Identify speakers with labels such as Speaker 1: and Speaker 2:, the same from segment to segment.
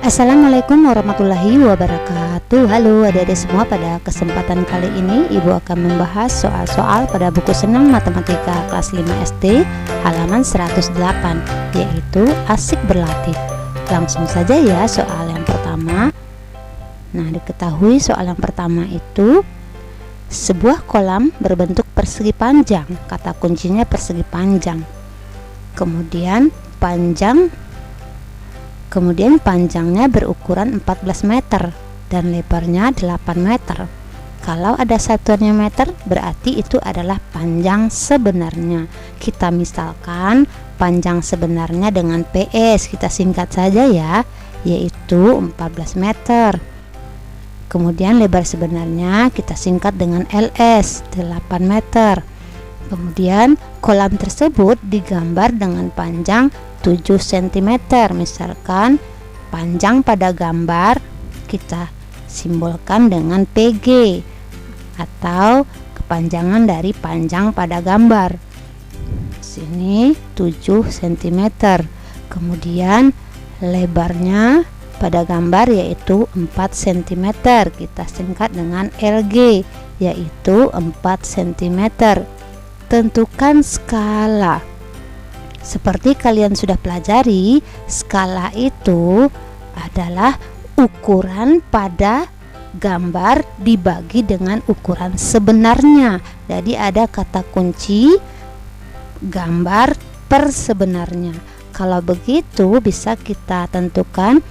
Speaker 1: Assalamualaikum warahmatullahi wabarakatuh. Halo adik-adik semua, pada kesempatan kali ini Ibu akan membahas soal-soal pada buku Senam Matematika kelas 5 SD halaman 108, yaitu asik berlatih. Langsung saja ya soal yang pertama. Nah, diketahui soal yang pertama itu sebuah kolam berbentuk persegi panjang. Kata kuncinya persegi panjang. Kemudian panjangnya berukuran 14 meter dan lebarnya 8 meter. Kalau ada satuannya meter, berarti itu adalah panjang sebenarnya. Kita misalkan panjang sebenarnya dengan PS, kita singkat saja ya, yaitu 14 meter. Kemudian lebar sebenarnya kita singkat dengan LS, 8 meter. Kemudian kolam tersebut digambar dengan panjang 7 cm. Misalkan panjang pada gambar kita simbolkan dengan PG atau kepanjangan dari panjang pada gambar. Sini 7 cm. Kemudian lebarnya pada gambar yaitu 4 cm. Kita singkat dengan LG yaitu 4 cm. Tentukan skala. Seperti kalian sudah pelajari, skala itu adalah ukuran pada gambar dibagi dengan ukuran sebenarnya. Jadi ada kata kunci gambar per sebenarnya. Kalau begitu bisa kita tentukan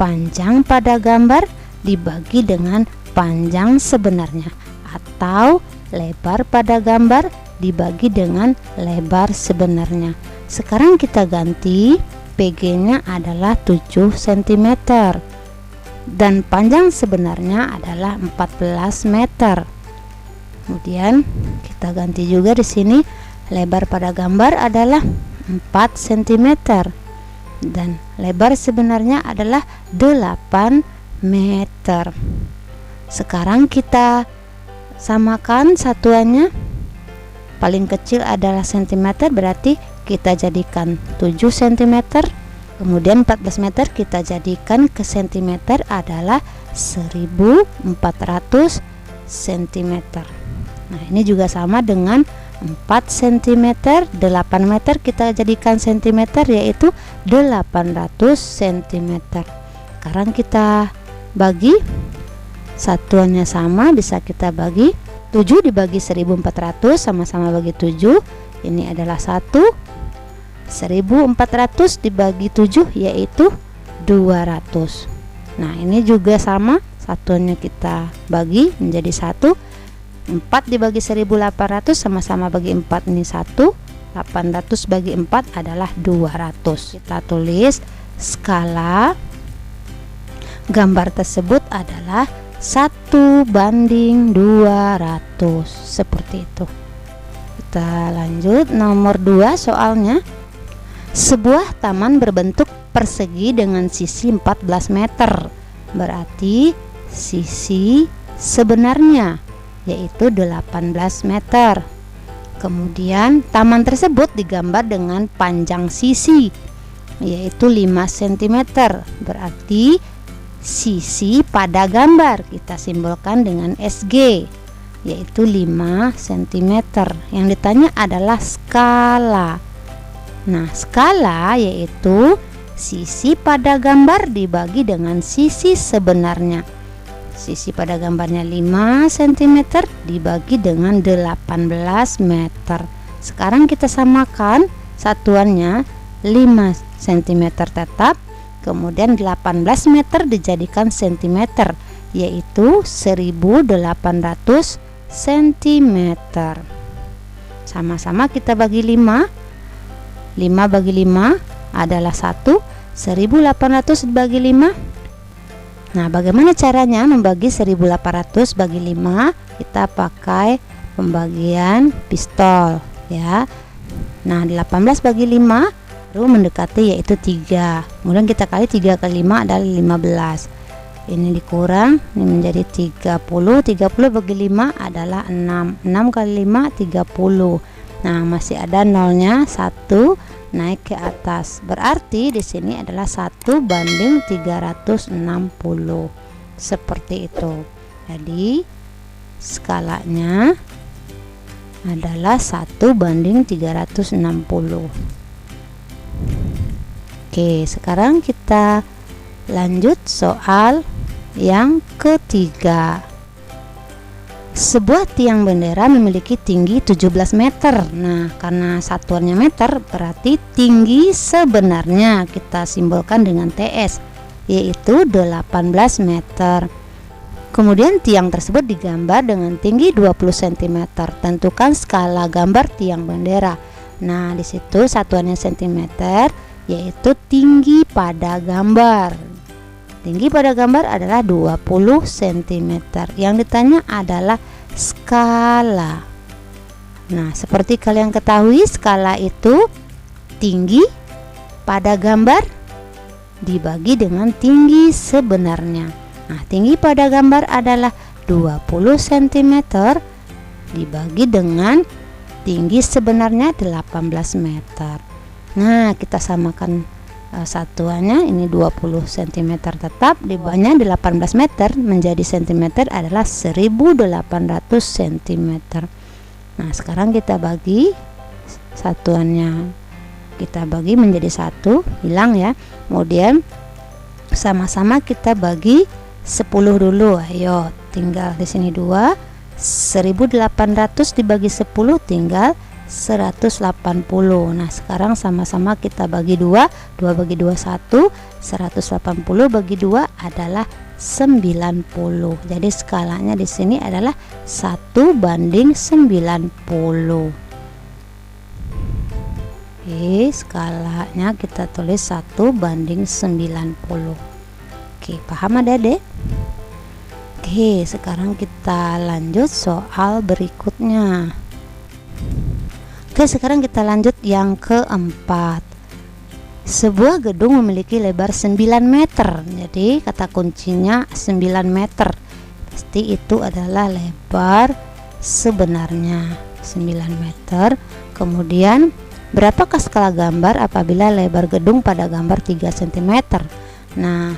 Speaker 1: panjang pada gambar dibagi dengan panjang sebenarnya, atau lebar pada gambar dibagi dengan lebar sebenarnya. Sekarang kita ganti, PG nya adalah 7 cm dan panjang sebenarnya adalah 14 meter. Kemudian kita ganti juga di sini, lebar pada gambar adalah 4 cm dan lebar sebenarnya adalah 8 meter. Sekarang kita samakan satuannya. Paling kecil adalah cm, berarti kita jadikan 7 cm. Kemudian 14 meter kita jadikan ke cm adalah 1400 cm. Nah, ini juga sama dengan 4 cm, 8 meter kita jadikan cm yaitu 800 cm. Sekarang kita bagi, satuannya sama, bisa kita bagi 7 dibagi 1400 sama-sama bagi 7, ini adalah 1. 1400 dibagi 7 yaitu 200. Nah, ini juga sama, satuannya kita bagi menjadi 1. 4 dibagi 1800 sama-sama bagi 4, ini 1. 800 bagi 4 adalah 200. Kita tulis skala gambar tersebut adalah 1:200, seperti itu. Kita lanjut nomor 2 soalnya. Sebuah taman berbentuk persegi dengan sisi 14 meter, berarti sisi sebenarnya yaitu 18 meter. Kemudian taman tersebut digambar dengan panjang sisi yaitu 5 cm, berarti sisi pada gambar kita simbolkan dengan SG yaitu 5 cm. Yang ditanya adalah skala. Nah, skala yaitu sisi pada gambar dibagi dengan sisi sebenarnya. Sisi pada gambarnya 5 cm dibagi dengan 18 meter. Sekarang kita samakan satuannya, 5 cm tetap, kemudian 18 meter dijadikan cm yaitu 1800 cm. Sama-sama kita bagi 5. 5 bagi 5 adalah 1. 1800 dibagi 5. Nah, bagaimana caranya membagi 1800 bagi 5? Kita pakai pembagian pistol ya. Nah, 18 bagi 5 baru mendekati yaitu 3. Kemudian kita kali 3 kali 5 adalah 15. Ini dikurang, ini menjadi 30. 30 bagi 5 adalah 6. 6 kali 5 30. Nah, masih ada nolnya 1 naik ke atas. Berarti di sini adalah 1 banding 360. Seperti itu. Jadi skalanya adalah 1 banding 360. Oke, sekarang kita lanjut soal yang ketiga. Sebuah tiang bendera memiliki tinggi 17 meter. Nah, karena satuannya meter, berarti tinggi sebenarnya kita simbolkan dengan TS, yaitu 18 meter. Kemudian tiang tersebut digambar dengan tinggi 20 cm. Tentukan skala gambar tiang bendera. Nah, di situ satuannya cm, yaitu tinggi pada gambar. Tinggi pada gambar adalah 20 cm. Yang ditanya adalah skala. Nah, seperti kalian ketahui, skala itu tinggi pada gambar dibagi dengan tinggi sebenarnya. Nah, tinggi pada gambar adalah 20 cm dibagi dengan tinggi sebenarnya 18 meter. Nah, kita samakan satuannya, ini 20 cm tetap dibagi 18 meter menjadi cm adalah 1800 cm. Nah, sekarang kita bagi satuannya, kita bagi menjadi 1, hilang ya. Kemudian sama-sama kita bagi 10 dulu. Ayo, tinggal di sini 2. 1800 dibagi 10 tinggal 180. Nah, sekarang sama-sama kita bagi 2. 2 bagi 2 1. 180 bagi 2 adalah 90. Jadi skalanya di sini adalah 1 banding 90. Oke, skalanya kita tulis 1 banding 90. Oke, paham Adik-adik? Oke, sekarang kita lanjut soal berikutnya. Oke, sekarang kita lanjut yang keempat. Sebuah gedung memiliki lebar 9 meter. Jadi kata kuncinya 9 meter. Pasti itu adalah lebar sebenarnya 9 meter. Kemudian berapakah skala gambar apabila lebar gedung pada gambar 3 cm? Nah,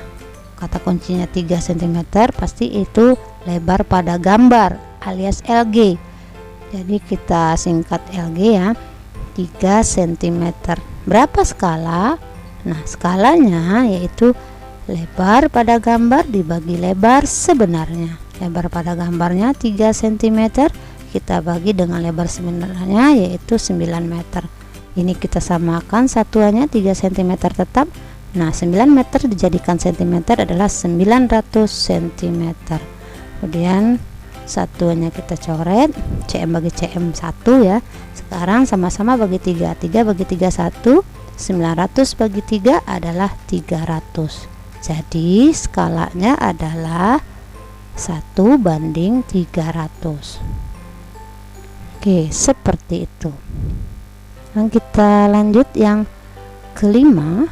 Speaker 1: kata kuncinya 3 cm pasti itu lebar pada gambar alias LG. Jadi kita singkat LG ya, 3 cm. Berapa skala? Nah, skalanya yaitu lebar pada gambar dibagi lebar sebenarnya. Lebar pada gambarnya 3 cm, kita bagi dengan lebar sebenarnya yaitu 9 meter. Ini kita samakan satuannya 3 cm tetap. Nah, 9 meter dijadikan cm adalah 900 cm. Kemudian satuannya kita coret, cm bagi cm 1 ya. Sekarang sama-sama bagi 3. 3 bagi 3 1. 900 bagi 3 adalah 300. Jadi skalanya adalah 1 banding 300. Oke, seperti itu. Dan kita lanjut yang kelima.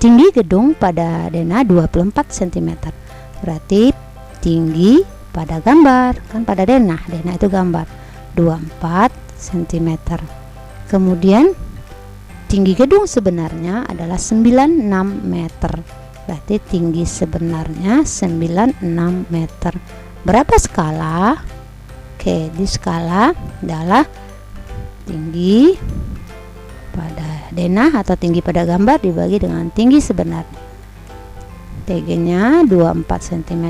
Speaker 1: Tinggi gedung pada denah 24 cm. Berarti tinggi pada gambar, kan pada denah itu gambar 24 cm. Kemudian tinggi gedung sebenarnya adalah 96 meter. Berarti tinggi sebenarnya 96 meter. Berapa skala? Oke, di skala adalah tinggi pada denah atau tinggi pada gambar dibagi dengan tinggi sebenarnya. TG-nya 24 cm.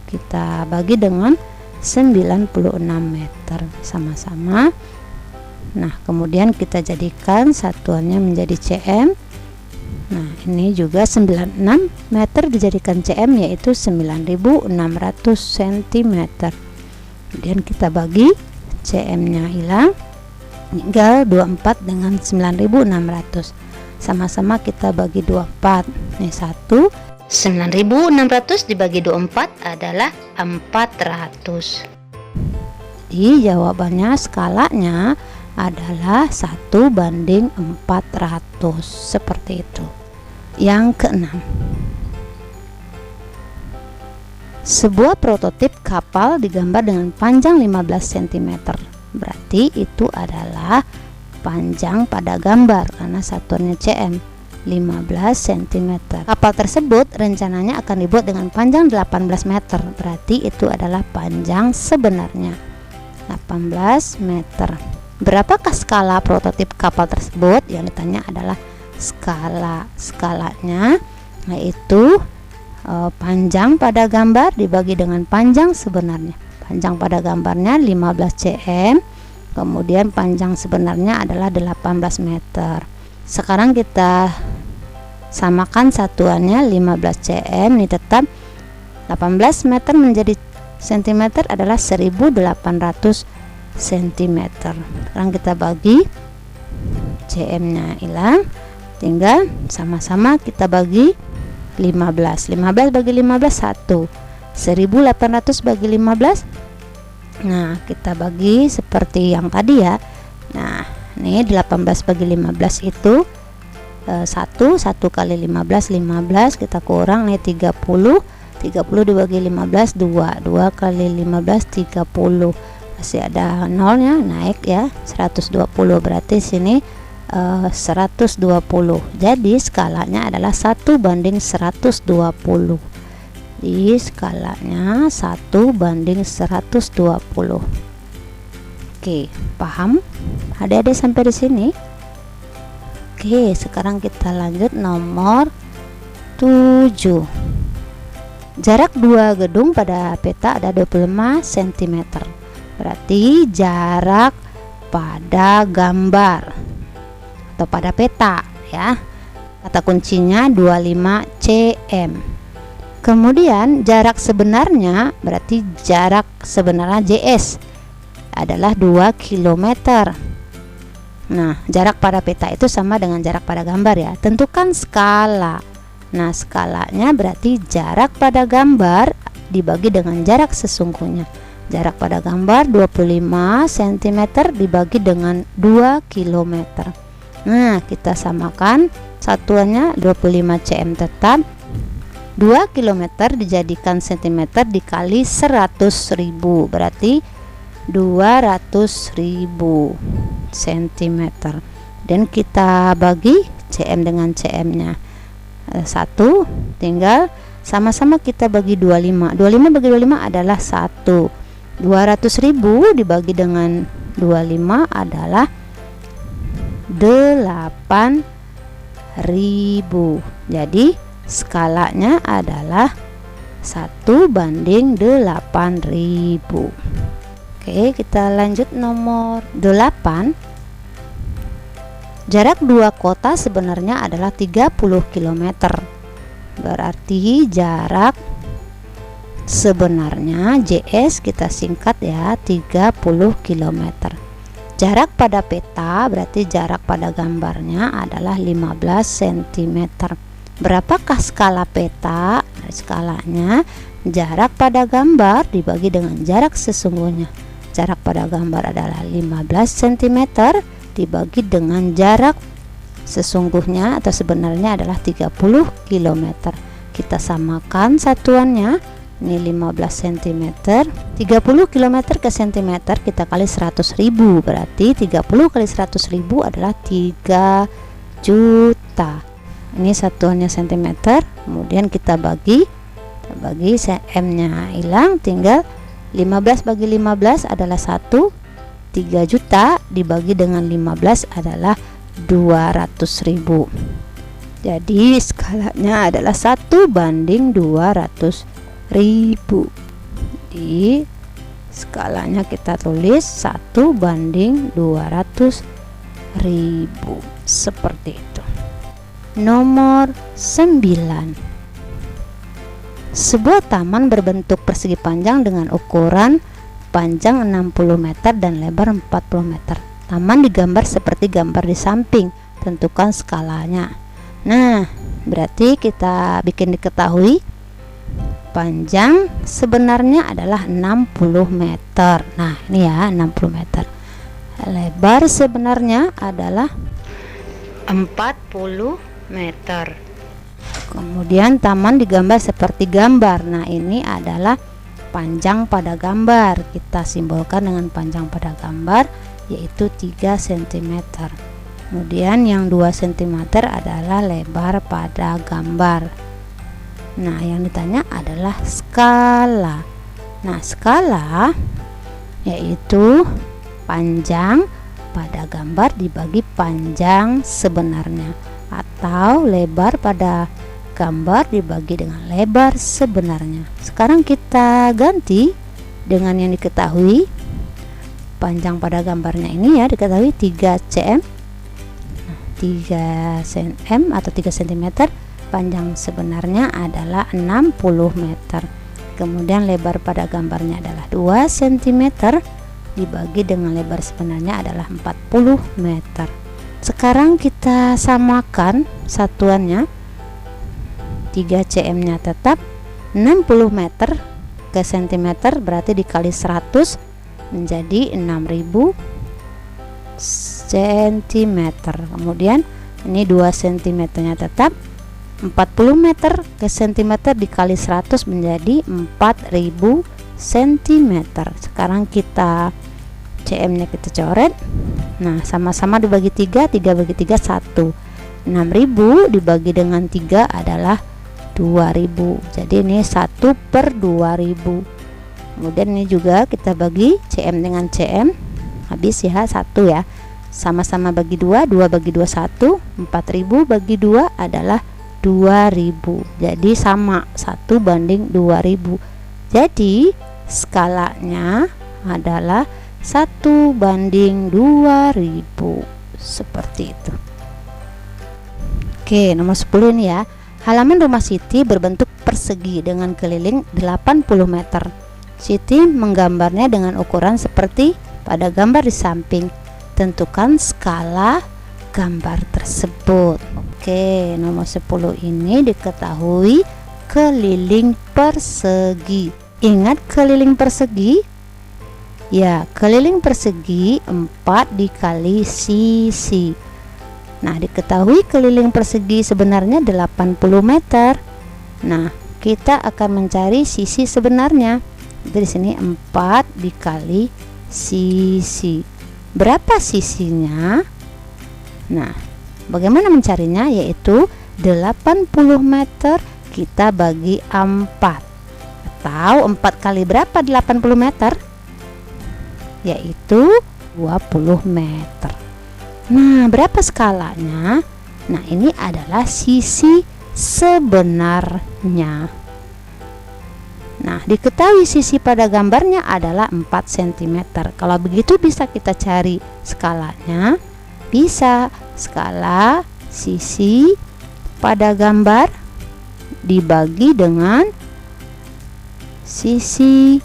Speaker 1: Kita bagi dengan 96 meter sama-sama. Nah, kemudian kita jadikan satuannya menjadi cm. Nah, ini juga 96 meter dijadikan cm yaitu 9600 cm. Kemudian kita bagi, cm-nya hilang, tinggal 24 dengan 9600. Sama-sama kita bagi 24. Ini 1. 9600 dibagi 24 adalah 400. Jadi jawabannya skalanya adalah 1 banding 400. Seperti itu. Yang keenam, sebuah prototip kapal digambar dengan panjang 15 cm. Berarti berarti itu adalah panjang pada gambar karena satuannya cm, 15 cm. Kapal tersebut rencananya akan dibuat dengan panjang 18 meter, berarti itu adalah panjang sebenarnya 18 meter. Berapakah skala prototip kapal tersebut? Yang ditanya adalah skalanya, yaitu panjang pada gambar dibagi dengan panjang sebenarnya. Panjang pada gambarnya 15 cm, kemudian panjang sebenarnya adalah 18 meter. Sekarang kita samakan satuannya, 15 cm ini tetap 18 meter menjadi cm adalah 1800 cm. Sekarang kita bagi, cm nya hilang, tinggal sama-sama kita bagi 15 bagi 15 1, 1800 bagi 15. Nah, kita bagi seperti yang tadi ya. Nah, ini 18 bagi 15 itu 1 kali 15 kita kurang nih 30 dibagi 15 2 kali 15 30, masih ada nolnya, naik ya 120, berarti sini 120. Jadi skalanya adalah 1:120. Di skalanya 1:120. Oke, paham adik-adik sampai di sini? Oke, sekarang kita lanjut nomor 7. Jarak dua gedung pada peta ada 25 cm. Berarti jarak pada gambar atau pada peta ya. Kata kuncinya 25 cm. Kemudian jarak sebenarnya, berarti jarak sebenarnya JS adalah 2 km. Nah, jarak pada peta itu sama dengan jarak pada gambar ya. Tentukan skala. Nah, skalanya berarti jarak pada gambar dibagi dengan jarak sesungguhnya. Jarak pada gambar 25 cm dibagi dengan 2 km. Nah, kita samakan satuannya 25 cm tetap, 2 km dijadikan cm dikali 100.000, berarti 200.000 cm. Dan kita bagi cm dengan cm nya 1, tinggal sama-sama kita bagi 25 bagi 25 adalah 1. 200.000 dibagi dengan 25 adalah 8.000. Jadi skalanya adalah 1:8.000. Oke, kita lanjut nomor 8. Jarak dua kota sebenarnya adalah 30 km. Berarti jarak sebenarnya JS kita singkat ya 30 km. Jarak pada peta berarti jarak pada gambarnya adalah 15 cm. Berapakah skala peta? Nah, skalanya jarak pada gambar dibagi dengan jarak sesungguhnya. Jarak pada gambar adalah 15 cm dibagi dengan jarak sesungguhnya atau sebenarnya adalah 30 km. Kita samakan satuannya. Ini 15 cm, 30 km ke cm kita kali 100.000, berarti 30 kali 100.000 adalah 3 juta. Ini satuannya cm, kemudian kita bagi cm nya hilang, tinggal 15 bagi 15 adalah 1, 3 juta dibagi dengan 15 adalah 200.000. Jadi skalanya adalah 1:200.000. Di skalanya kita tulis 1:200.000 seperti itu. Nomor 9. Sebuah taman berbentuk persegi panjang dengan ukuran panjang 60 meter dan lebar 40 meter. Taman digambar seperti gambar di samping. Tentukan skalanya. Nah, berarti kita bikin diketahui panjang sebenarnya adalah 60 meter. Nah, ini ya 60 meter. Lebar sebenarnya adalah 40 meter. Kemudian taman digambar seperti gambar. Nah, ini adalah panjang pada gambar. Kita simbolkan dengan panjang pada gambar yaitu 3 cm. Kemudian yang 2 cm adalah lebar pada gambar. Nah, yang ditanya adalah skala. Nah, skala yaitu panjang pada gambar dibagi panjang sebenarnya, atau lebar pada gambar dibagi dengan lebar sebenarnya. Sekarang kita ganti dengan yang diketahui. Panjang pada gambarnya ini ya diketahui 3 cm, 3 cm atau 3 cm. Panjang sebenarnya adalah 60 meter. Kemudian lebar pada gambarnya adalah 2 cm dibagi dengan lebar sebenarnya adalah 40 meter. Sekarang kita samakan satuannya. 3 cm nya tetap, 60 meter ke cm berarti dikali 100 menjadi 6000 cm. Kemudian ini 2 cm nya tetap, 40 meter ke cm dikali 100 menjadi 4000 cm. Sekarang kita cm nya kita coret. Nah, sama-sama dibagi 3, 3 bagi 3 1. 6000 dibagi dengan 3 adalah 2000. Jadi ini 1/2000. Kemudian ini juga kita bagi cm dengan cm, habis ya 1 ya. Sama-sama bagi 2, 2 bagi 2 1. 4000 bagi 2 adalah 2000. Jadi sama, 1/2000. Jadi skalanya adalah 1/2000, seperti itu. Oke, nomor 10 ini ya. Halaman rumah Siti berbentuk persegi dengan keliling 80 meter. Siti menggambarnya dengan ukuran seperti pada gambar di samping. Tentukan skala gambar tersebut. Oke, nomor 10 ini diketahui keliling persegi. Ingat keliling persegi? Ya, keliling persegi 4 dikali sisi. Nah, diketahui keliling persegi sebenarnya 80 meter. Nah, kita akan mencari sisi sebenarnya. Jadi di sini 4 dikali sisi. Berapa sisinya? Nah, bagaimana mencarinya? Yaitu 80 meter kita bagi 4. Atau 4 kali berapa 80 meter? Yaitu 20 meter. Nah, berapa skalanya? Nah, ini adalah sisi sebenarnya. Nah, diketahui sisi pada gambarnya adalah 4 cm. Kalau begitu bisa kita cari skalanya. Bisa, skala sisi pada gambar dibagi dengan sisi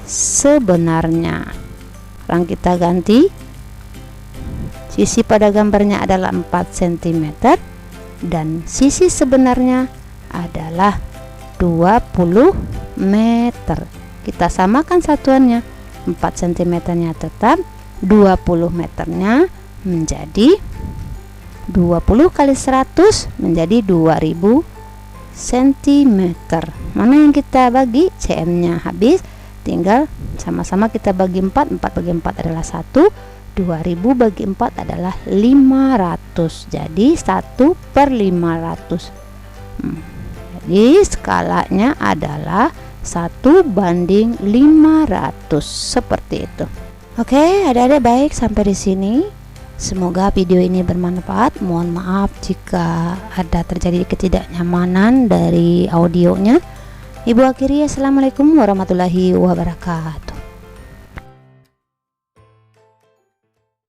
Speaker 1: sebenarnya. Sekarang kita ganti. Sisi pada gambarnya adalah 4 cm dan sisi sebenarnya adalah 20 meter. Kita samakan satuannya. 4 cm nya tetap, 20 meternya menjadi 20 kali 100 menjadi 2000 cm. Mana yang kita bagi? cm nya habis, tinggal sama-sama kita bagi 4. 4 bagi 4 adalah 1. 2000 bagi 4 adalah 500. Jadi 1/500. Jadi skalanya adalah 1/500, seperti itu. Oke, adik-adik baik, sampai di sini. Semoga video ini bermanfaat. Mohon maaf jika ada terjadi ketidaknyamanan dari audionya. Ibu akhiri, assalamualaikum warahmatullahi wabarakatuh.